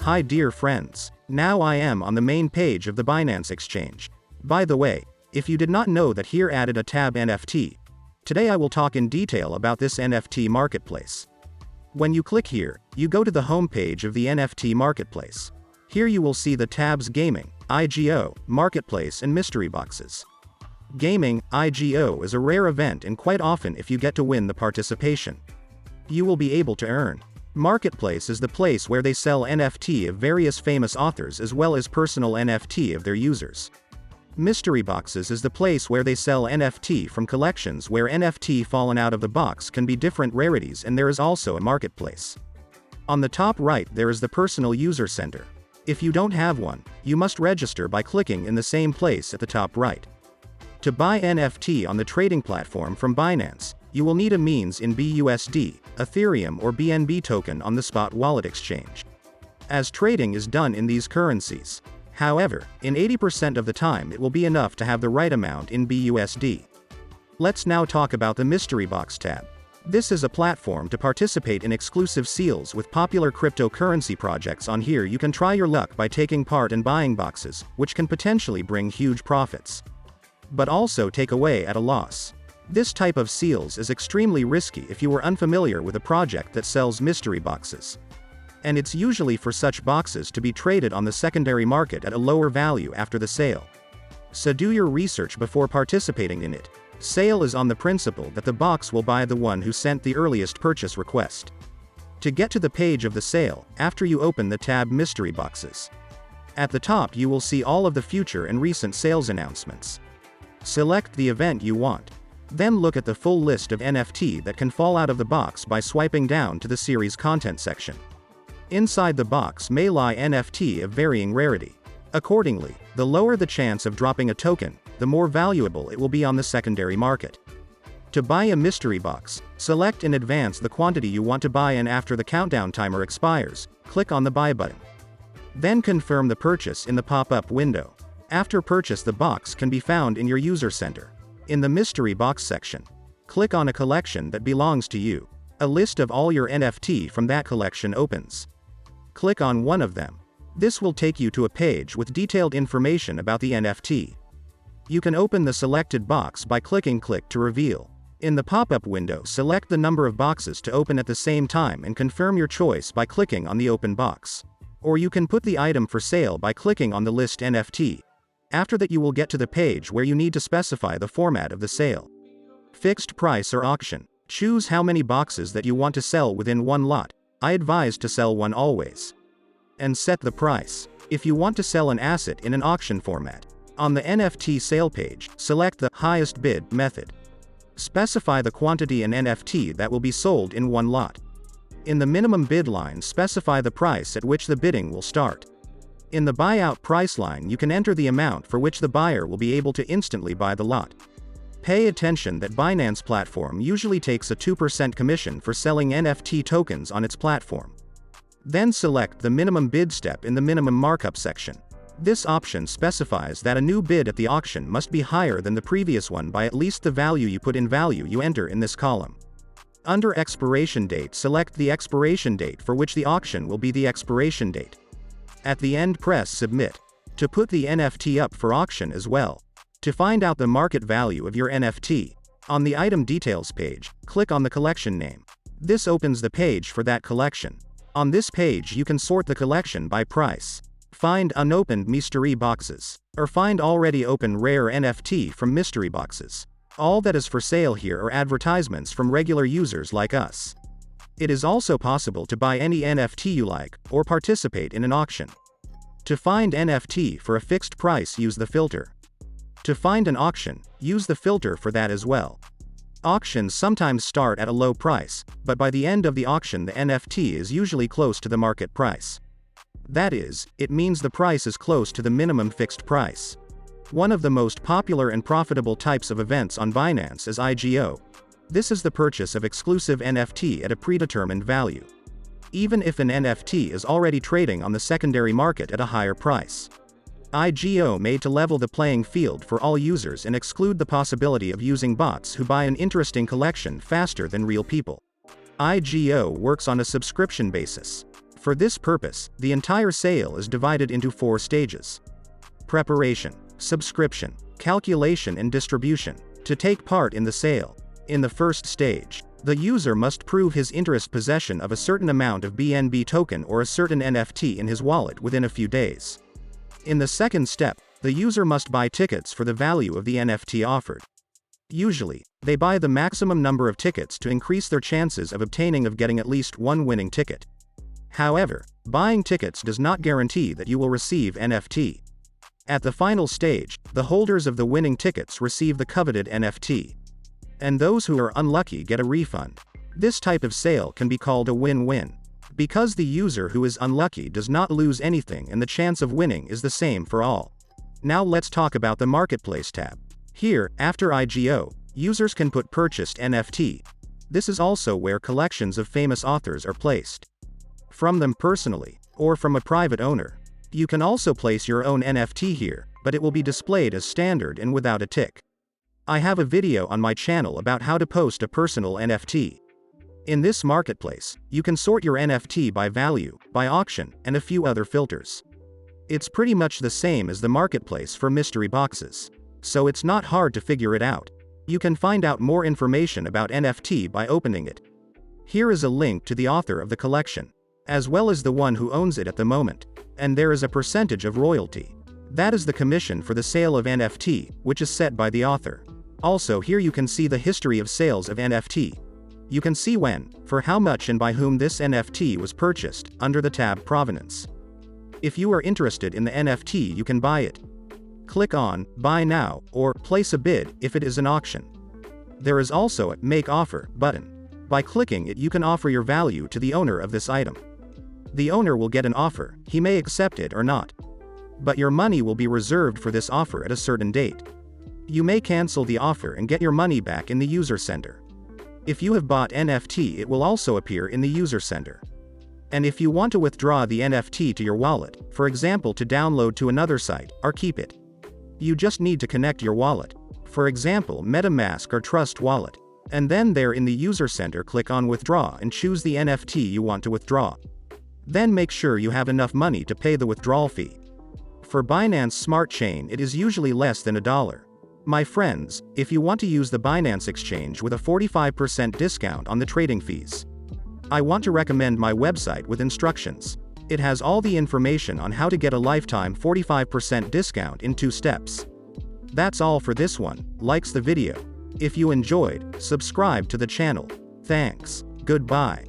Hi dear friends. Now I am on the main page of the Binance exchange. By the way, if you did not know that here added a tab NFT, today I will talk in detail about this NFT marketplace. When you click here, you go to the home page of the NFT marketplace. Here you will see the tabs Gaming, IGO, Marketplace and Mystery Boxes. Gaming, IGO is a rare event and quite often if you get to win the participation, you will be able to earn. Marketplace is the place where they sell NFT of various famous authors as well as personal NFT of their users. Mystery Boxes is the place where they sell NFT from collections where NFT fallen out of the box can be different rarities, and there is also a marketplace. On the top right there is the Personal User Center. If you don't have one, you must register by clicking in the same place at the top right. To buy NFT on the trading platform from Binance, you will need a means in BUSD, Ethereum or BNB token on the spot wallet exchange, as trading is done in these currencies. However, in 80% of the time it will be enough to have the right amount in BUSD. Let's now talk about the Mystery Box tab. This is a platform to participate in exclusive seals with popular cryptocurrency projects. On here you can try your luck by taking part in buying boxes, which can potentially bring huge profits, but also take away at a loss. This type of seals is extremely risky if you are unfamiliar with a project that sells mystery boxes, and it's usually for such boxes to be traded on the secondary market at a lower value after the sale. So do your research before participating in it. Sale is on the principle that the box will buy the one who sent the earliest purchase request. To get to the page of the sale, after you open the tab Mystery Boxes, at the top you will see all of the future and recent sales announcements. Select the event you want. Then look at the full list of NFT that can fall out of the box by swiping down to the series content section. Inside the box may lie NFT of varying rarity. Accordingly, the lower the chance of dropping a token, the more valuable it will be on the secondary market. To buy a mystery box, select in advance the quantity you want to buy, and after the countdown timer expires, click on the buy button. Then confirm the purchase in the pop-up window. After purchase, the box can be found in your user center. In the mystery box section, click on a collection that belongs to you. A list of all your NFT from that collection opens. Click on one of them. This will take you to a page with detailed information about the NFT. You can open the selected box by clicking Click to Reveal. In the pop-up window, select the number of boxes to open at the same time and confirm your choice by clicking on the open box. Or you can put the item for sale by clicking on the List NFT. After that you will get to the page where you need to specify the format of the sale. Fixed price or auction. Choose how many boxes that you want to sell within one lot. I advise to sell one always. And set the price. If you want to sell an asset in an auction format, on the NFT sale page, select the highest bid method. Specify the quantity and NFT that will be sold in one lot. In the minimum bid line, specify the price at which the bidding will start. In the buyout price line, you can enter the amount for which the buyer will be able to instantly buy the lot. Pay attention that Binance platform usually takes a 2% commission for selling NFT tokens on its platform. Then select the minimum bid step in the minimum markup section. This option specifies that a new bid at the auction must be higher than the previous one by at least the value you put in. Value you enter in this column. Under expiration date, select the expiration date for which the auction will be the expiration date. At the end, press Submit to put the NFT up for auction as well. To find out the market value of your NFT, on the item details page, click on the collection name. This opens the page for that collection. On this page you can sort the collection by price, find unopened mystery boxes, or find already open rare NFT from mystery boxes. All that is for sale here are advertisements from regular users like us. It is also possible to buy any NFT you like, or participate in an auction. To find NFT for a fixed price, use the filter. To find an auction, use the filter for that as well. Auctions sometimes start at a low price, but by the end of the auction the NFT is usually close to the market price. That is, it means the price is close to the minimum fixed price. One of the most popular and profitable types of events on Binance is IGO. This is the purchase of exclusive NFT at a predetermined value, even if an NFT is already trading on the secondary market at a higher price. IGO made to level the playing field for all users and exclude the possibility of using bots who buy an interesting collection faster than real people. IGO works on a subscription basis. For this purpose, the entire sale is divided into 4 stages. Preparation, subscription, calculation and distribution. To take part in the sale. In the first stage, the user must prove his interest possession of a certain amount of BNB token or a certain NFT in his wallet within a few days. In the second step, the user must buy tickets for the value of the NFT offered. Usually, they buy the maximum number of tickets to increase their chances of getting at least one winning ticket. However, buying tickets does not guarantee that you will receive NFT. At the final stage, the holders of the winning tickets receive the coveted NFT. And those who are unlucky get a refund. This type of sale can be called a win-win. Because the user who is unlucky does not lose anything and the chance of winning is the same for all. Now let's talk about the Marketplace tab. Here, after IGO, users can put purchased NFT. This is also where collections of famous authors are placed. From them personally, or from a private owner. You can also place your own NFT here, but it will be displayed as standard and without a tick. I have a video on my channel about how to post a personal NFT. In this marketplace, you can sort your NFT by value, by auction, and a few other filters. It's pretty much the same as the marketplace for mystery boxes. So it's not hard to figure it out. You can find out more information about NFT by opening it. Here is a link to the author of the collection, as well as the one who owns it at the moment. And there is a percentage of royalty. That is the commission for the sale of NFT, which is set by the author. Also here you can see the history of sales of NFT. You can see when, for how much and by whom this NFT was purchased, under the tab Provenance. If you are interested in the NFT you can buy it. Click on Buy Now, or Place a Bid if it is an auction. There is also a Make Offer button. By clicking it you can offer your value to the owner of this item. The owner will get an offer, he may accept it or not. But your money will be reserved for this offer at a certain date. You may cancel the offer and get your money back in the user center. If you have bought NFT it will also appear in the user center. And if you want to withdraw the NFT to your wallet, for example to download to another site, or keep it, you just need to connect your wallet, for example MetaMask or Trust Wallet, and then there in the user center click on Withdraw and choose the NFT you want to withdraw. Then make sure you have enough money to pay the withdrawal fee. For Binance Smart Chain it is usually less than $1. My friends, if you want to use the Binance exchange with a 45% discount on the trading fees, I want to recommend my website with instructions. It has all the information on how to get a lifetime 45% discount in 2 steps. That's all for this one. Likes the video. If you enjoyed, subscribe to the channel. Thanks. Goodbye.